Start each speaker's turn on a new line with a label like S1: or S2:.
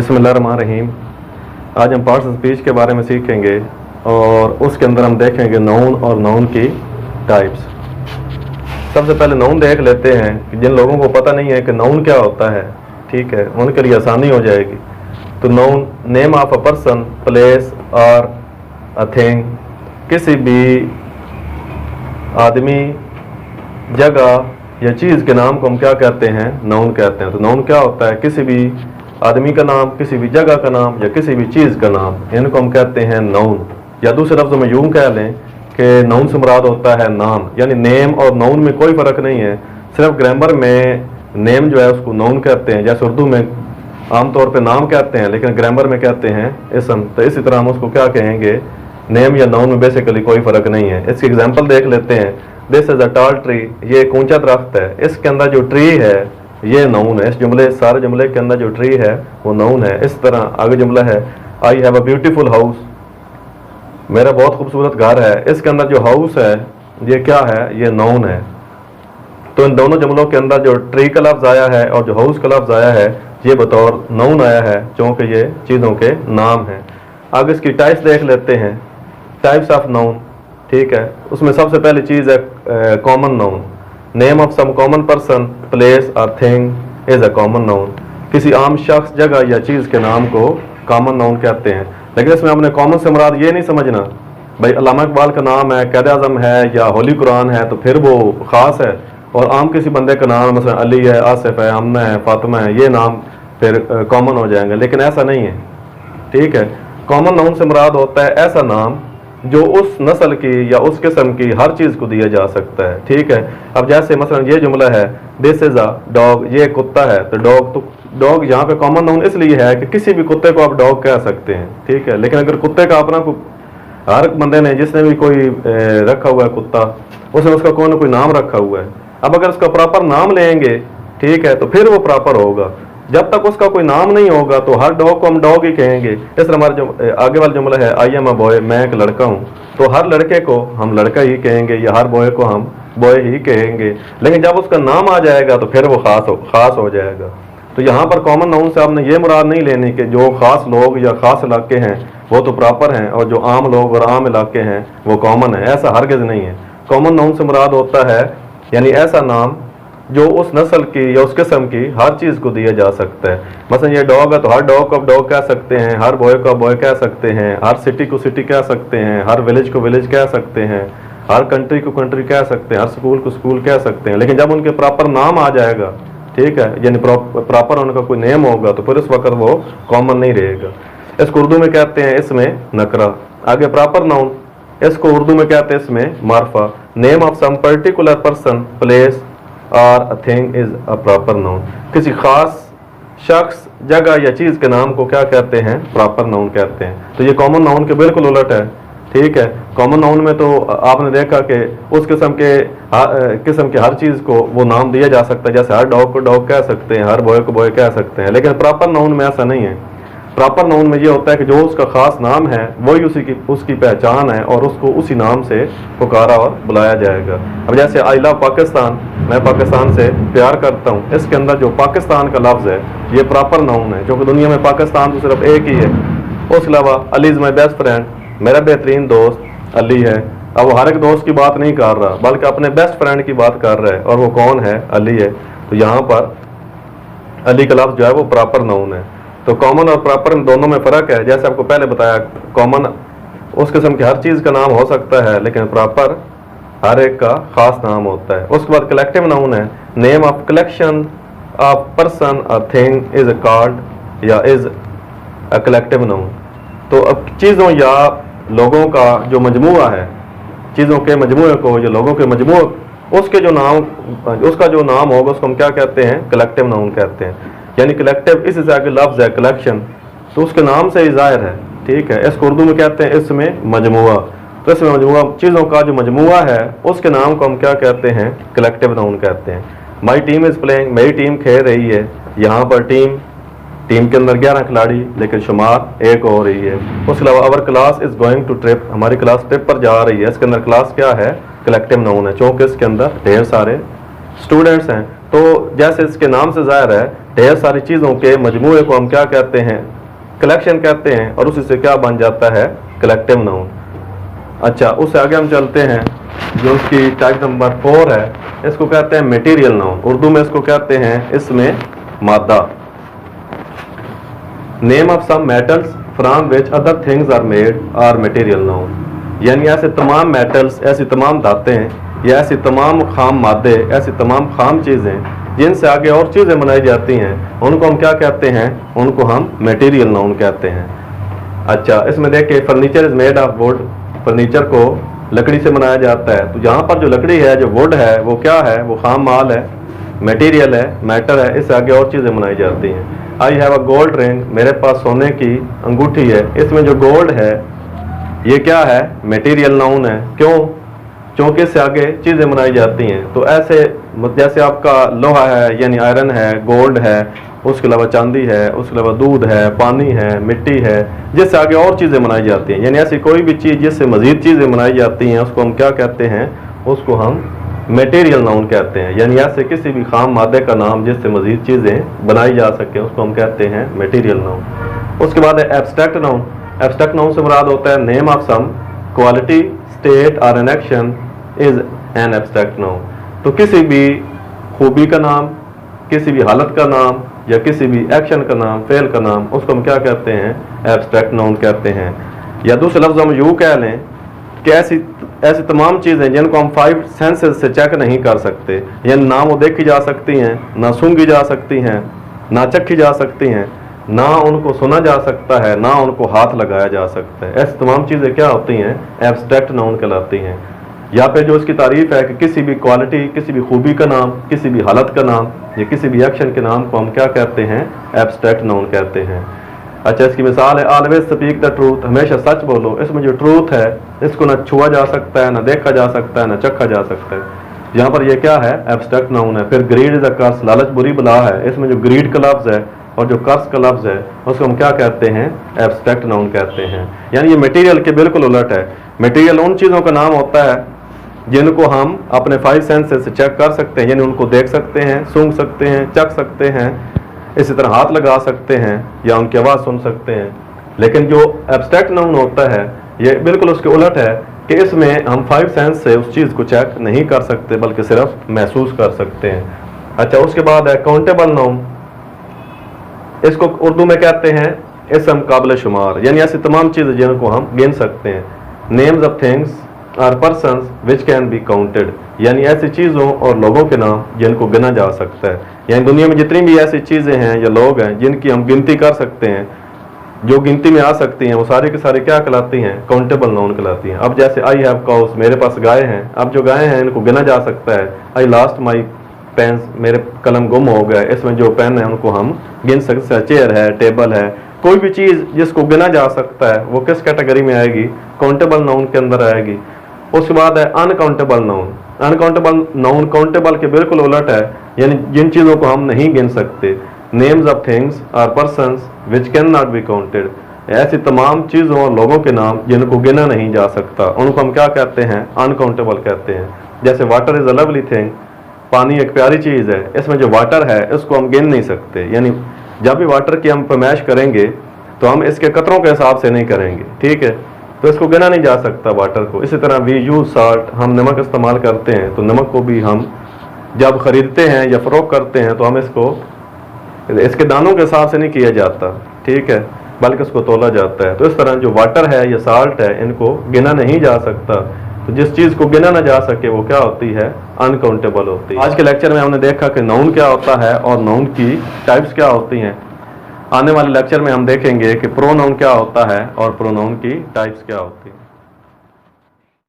S1: बिस्मिल्लाहिर्रहमानिर्रहीम। आज हम पार्ट्स ऑफ स्पीच के बारे में सीखेंगे और उसके अंदर हम देखेंगे नाउन और नाउन की टाइप्स। सबसे पहले नाउन देख लेते हैं कि जिन लोगों को पता नहीं है कि नाउन क्या होता है, ठीक है, उनके लिए आसानी हो जाएगी। तो noun name of a person, place और अ थिंग, किसी भी आदमी, जगह या चीज़ के नाम को हम क्या कहते हैं? नाउन कहते हैं। तो नाउन क्या होता है? किसी भी आदमी का नाम, किसी भी जगह का नाम या किसी भी चीज़ का नाम, इनको हम कहते हैं नाउन। या दूसरे लफ्ज़ों में यूं कह लें कि नाउन से मुराद होता है नाम, यानी नेम और नाउन में कोई फ़र्क नहीं है। सिर्फ ग्रामर में नेम जो है उसको नाउन कहते हैं, जैसे उर्दू में आमतौर पे नाम कहते हैं लेकिन ग्रामर में कहते हैं इसम। तो इसी तरह हम उसको क्या कहेंगे? नेम या नाउन में बेसिकली कोई फ़र्क नहीं है। इसकी एग्जांपल देख लेते हैं। This is a tall tree, ये एक ऊंचा दरख्त है। इसके अंदर जो ट्री है ये नाउन है। इस जुमले, सारे जुमले के अंदर जो ट्री है वो नाउन है। इस तरह आगे जुमला है, I have a beautiful house, मेरा बहुत खूबसूरत घर है। इसके अंदर जो हाउस है ये क्या है? ये नाउन है। तो इन दोनों जुमलों के अंदर जो ट्री का लफ्ज़ आया है और जो हाउस का लफ्ज़ आया है ये बतौर नाउन आया है, क्योंकि ये चीज़ों के नाम हैं। आगे इसकी टाइप्स देख लेते हैं, टाइप्स ऑफ नाउन, ठीक है। उसमें सबसे पहली चीज़ है common noun. Name of some common person, place और thing is a common noun. किसी आम शख्स, जगह या चीज़ के नाम को कॉमन नाउन कहते हैं। लेकिन इसमें हमने कॉमन से मुराद ये नहीं समझना भाई अल्लामा इकबाल का नाम है, कैद आज़म है या होली कुरान है तो फिर वो ख़ास है, और आम किसी बंदे का नाम मसलन अली है, आसिफ है, अमना है, फातिमा है, ये नाम फिर कॉमन हो जाएंगे। लेकिन ऐसा नहीं है, ठीक है। कॉमन नाउन से मुराद होता है ऐसा नाम जो उस नस्ल की या उस किस्म की हर चीज़ को दिया जा सकता है, ठीक है। अब जैसे मसलन ये जुमला है, दिस इज़ अ डॉग, ये कुत्ता है। तो डॉग यहाँ पे कॉमन नाउन इसलिए है कि किसी भी कुत्ते को आप डॉग कह सकते हैं, ठीक है। लेकिन अगर कुत्ते का अपना हर बंदे ने, जिसने भी कोई रखा हुआ है कुत्ता, उसने उसका कोई ना कोई नाम रखा हुआ है। अब अगर उसका प्रॉपर नाम लेंगे, ठीक है, तो फिर वो प्रॉपर होगा। जब तक उसका कोई नाम नहीं होगा तो हर डॉग को हम डॉग ही कहेंगे। इस तरह हमारा जो आगे वाला जुमला है, आई एम अ बॉय, मैं एक लड़का हूँ, तो हर लड़के को हम लड़का ही कहेंगे या हर बॉय को हम बॉय ही कहेंगे। लेकिन जब उसका नाम आ जाएगा तो फिर वो खास हो जाएगा। तो यहाँ पर कॉमन नाउन से आपने ये मुराद नहीं लेनी कि जो ख़ास लोग या ख़ास इलाके हैं वो तो प्रॉपर हैं और जो आम लोग और आम इलाके हैं वो कॉमन है, ऐसा हरगिज़ नहीं है। कॉमन नाउन से मुराद होता है यानी ऐसा नाम जो उस नस्ल की या उस किस्म की हर चीज़ को दिया जा सकता है। मसलन ये डॉग है तो हर डॉग को आप डॉग कह सकते हैं, हर बॉय को बॉय कह सकते हैं, हर सिटी को सिटी कह सकते हैं, हर विलेज को विलेज कह सकते हैं, हर कंट्री को कंट्री कह सकते हैं, हर स्कूल को स्कूल कह सकते हैं। लेकिन जब उनके प्रॉपर नाम आ जाएगा, ठीक है, यानी प्रॉपर उनका कोई नेम होगा तो फिर उस वक्त वो कॉमन नहीं रहेगा। इसको उर्दू में कहते हैं इसमें नकरा। आगे प्रॉपर नाउन, इसको उर्दू में कहते हैं इसमें मार्फा। Name of some particular person, place और a thing is a proper noun. किसी खास शख्स, जगह या चीज़ के नाम को क्या कहते हैं? प्रॉपर नाउन कहते हैं। तो ये कॉमन नाउन के बिल्कुल उलट है, ठीक है। कॉमन नाउन में तो आपने देखा कि उस किस्म की हर चीज़ को वो नाम दिया जा सकता है, जैसे हर डॉग को डॉग कह सकते हैं, हर बॉय को बॉय कह सकते हैं। लेकिन प्रॉपर नाउन में ऐसा नहीं है। प्रॉपर नाउन में ये होता है कि जो उसका ख़ास नाम है वही उसकी पहचान है और उसको उसी नाम से पुकारा और बुलाया जाएगा। अब जैसे आई लव पाकिस्तान, मैं पाकिस्तान से प्यार करता हूँ, इसके अंदर जो पाकिस्तान का लफ्ज़ है ये प्रॉपर नाउन है, क्योंकि दुनिया में पाकिस्तान तो सिर्फ एक ही है। उसके अलावा Ali is my best friend, मेरा बेहतरीन दोस्त अली है। अब वो हर एक दोस्त की बात नहीं कर रहा बल्कि अपने बेस्ट फ्रेंड की बात कर रहा है, और वो कौन है? अली है। तो यहाँ पर अली का लफ्ज़ जो है वो प्रॉपर नाउन है। तो कॉमन और प्रॉपर इन दोनों में फ़र्क है। जैसे आपको पहले बताया, कॉमन उस किस्म की हर चीज़ का नाम हो सकता है, लेकिन प्रॉपर हर एक का ख़ास नाम होता है। उसके बाद कलेक्टिव नाउन है, name of collection of person और थिंग इज़ कॉल्ड या इज़ अ कलेक्टिव नाउन। तो अब चीज़ों या लोगों का जो मजमूआ है, चीज़ों के मजमूए को या लोगों के मजमूए, उसका जो नाम होगा उसको हम क्या कहते हैं? कलेक्टिव नाउन कहते हैं। यानी कलेक्टिव इस से आगे लफ्ज़ है कलेक्शन, तो उसके नाम से ही ज़ाहिर है, ठीक है। इसको उर्दू में कहते हैं इसमें मजमूआ। तो इसमें मजमूआ, चीज़ों का जो मजमूआ है उसके नाम को हम क्या कहते हैं? कलेक्टिव नाउन कहते हैं। माई टीम इज़ प्लेइंग, मेरी टीम खेल रही है। यहाँ पर टीम के अंदर 11 खिलाड़ी लेकिन शुमार एक हो रही है। उसके अलावा our class is going to trip, हमारी क्लास ट्रिप पर जा रही है। इसके अंदर क्लास क्या है? कलेक्टिव नाउन है, चूँकि इसके अंदर ढेर सारे स्टूडेंट्स हैं। तो जैसे इसके नाम से ज़ाहिर है, ढेर सारी चीज़ों के मजमूए को हम क्या कहते हैं, कलेक्शन कहते हैं, और उसी से क्या बन जाता है, कलेक्टिव नाउन। अच्छा, उससे आगे हम चलते हैं, जो उसकी टाइप नंबर 4 है, इसको कहते हैं मटेरियल नाउन। उर्दू में इसको कहते हैं इसमें मादा। Name of some metals from which other things are made are material noun. यानी ऐसे तमाम मेटल्स, ऐसी तमाम धातें या ऐसी तमाम खाम मादे, ऐसी तमाम खाम चीज़ें जिनसे आगे और चीज़ें बनाई जाती हैं, उनको हम क्या कहते हैं, उनको हम मटेरियल नाउन कहते हैं। अच्छा, इसमें देखिए furniture is made of would, furniture को लकड़ी से बनाया जाता है। तो यहाँ पर जो लकड़ी है, जो वुड है, वो क्या है, वो खाम माल है, मटेरियल है, मैटर है, इससे आगे और चीज़ें बनाई जाती हैं। I have a gold ring, मेरे पास सोने की अंगूठी है। इसमें जो गोल्ड है ये क्या है, मटेरियल नाउन है। क्यों? क्योंकि इससे आगे चीज़ें बनाई जाती हैं। तो ऐसे जैसे आपका लोहा है यानी आयरन है, गोल्ड है, उसके अलावा चांदी है, उसके अलावा दूध है, पानी है, मिट्टी है, जिससे आगे और चीज़ें बनाई जाती हैं। यानी ऐसी कोई भी चीज़ जिससे मज़ीद चीज़ें बनाई जाती हैं, उसको हम क्या कहते हैं, उसको हम मटेरियल नाउन कहते हैं। यानी ऐसे किसी भी खाम मादे का नाम जिससे मज़ीद चीज़ें बनाई जा सके, उसको हम कहते हैं मटेरियल नाउन। उसके बाद है एब्स्ट्रैक्ट नाउन। एब्स्ट्रैक्ट नाउन से मुराद होता है name of some quality, state और an action is an abstract noun. तो किसी भी खूबी का नाम, किसी भी हालत का नाम या किसी भी एक्शन का नाम, फेल का नाम, उसको हम क्या कहते हैं, एब्स्ट्रैक्ट नाउन कहते हैं। या दूसरे लफ्ज़ हम यूँ कह लें कि ऐसी तमाम चीज़ें जिनको हम 5 सेंसेस से चेक नहीं कर सकते, यानी ना वो देखी जा सकती हैं, ना सूंघी जा सकती हैं, ना चखी जा सकती हैं, ना उनको सुना जा सकता है, ना उनको हाथ लगाया जा सकता है, ऐसी तमाम चीज़ें क्या होती हैं, एब्स्ट्रैक्ट नाउन कहलाती हैं। यहाँ पे जो इसकी तारीफ है कि किसी भी क्वालिटी, किसी भी खूबी का नाम, किसी भी हालत का नाम या किसी भी एक्शन के नाम को हम क्या कहते हैं, एब्स्ट्रैक्ट नाउन कहते हैं। अच्छा, इसकी मिसाल है ऑलवेज स्पीक द ट्रूथ, हमेशा सच बोलो। इसमें जो ट्रूथ है, इसको ना छुआ जा सकता है, ना देखा जा सकता है, ना चखा जा सकता है। यहाँ पर ये क्या है, एब्स्ट्रैक्ट नाउन है। फिर ग्रीड इज अ कर्स, लालच बुरी बला है। इसमें जो ग्रीड का लफ्ज़ है और जो कर्स का लफ्ज़ है, उसको हम क्या कहते हैं, एब्स्ट्रैक्ट नाउन कहते हैं। यानी ये मटेरियल के बिल्कुल उलट है। मटेरियल उन चीज़ों का नाम होता है जिनको हम अपने 5 सेंसेस से चेक कर सकते हैं, यानी उनको देख सकते हैं, सूंघ सकते हैं, चख सकते हैं, इसी तरह हाथ लगा सकते हैं या उनकी आवाज़ सुन सकते हैं। लेकिन जो एब्स्ट्रैक्ट नाउन होता है, ये बिल्कुल उसके उलट है कि इसमें हम 5 सेंस से उस चीज़ को चेक नहीं कर सकते, बल्कि सिर्फ महसूस कर सकते हैं। अच्छा, उसके बाद है काउंटेबल नाउन। इसको उर्दू में कहते हैं इसम काबिल शुमार, यानी ऐसी तमाम चीज़ें जिनको हम गिन सकते हैं। Names of things are persons which can be counted, यानी ऐसी चीज़ों और लोगों के नाम जिनको गिना जा सकता है। यानी दुनिया में जितनी भी ऐसी चीज़ें हैं या लोग हैं जिनकी हम गिनती कर सकते हैं, जो गिनती में आ सकती हैं, वो सारे के सारे क्या कहलाती हैं, काउंटेबल नाउन कहलाती हैं। अब जैसे आई हैव काउस, मेरे पास गाय हैं। अब जो गाय हैं इनको गिना जा सकता है। आई लास्ट माई पेन्स, मेरे कलम गुम हो गए। इसमें जो पेन है उनको हम गिन सकते हैं। चेयर है, टेबल है, कोई भी चीज़ जिसको गिना जा सकता है वो किस कैटेगरी में आएगी, काउंटेबल नाउन के अंदर आएगी। उसके बाद है uncountable noun. Uncountable noun countable के बिल्कुल उलट है, यानी जिन चीज़ों को हम नहीं गिन सकते। Names of things are persons which can not be counted, ऐसी तमाम चीज़ों और लोगों के नाम जिनको गिना नहीं जा सकता, उनको हम क्या कहते हैं, अनकाउंटेबल कहते हैं। जैसे water is a lovely thing, पानी एक प्यारी चीज़ है। इसमें जो वाटर है इसको हम गिन नहीं सकते, यानी जब भी वाटर की हम फरमाइश करेंगे तो हम इसके कतरों के हिसाब से नहीं करेंगे, ठीक है, तो इसको गिना नहीं जा सकता वाटर को। इसी तरह वी यूज साल्ट, हम नमक इस्तेमाल करते हैं, तो नमक को भी हम जब ख़रीदते हैं या फ़रोख्त करते हैं तो हम इसको इसके दानों के हिसाब से नहीं किया जाता, ठीक है, बल्कि इसको तोला जाता है। तो इस तरह जो वाटर है या साल्ट है, इनको गिना नहीं जा सकता। तो जिस चीज़ को गिना ना जा सके वो क्या होती है, अनकाउंटेबल होती है। आज के लेक्चर में हमने देखा कि नाउन क्या होता है और नाउन की टाइप्स क्या होती हैं। आने वाले लेक्चर में हम देखेंगे कि प्रोनाउन क्या होता है और प्रोनाउन की टाइप्स क्या होती हैं।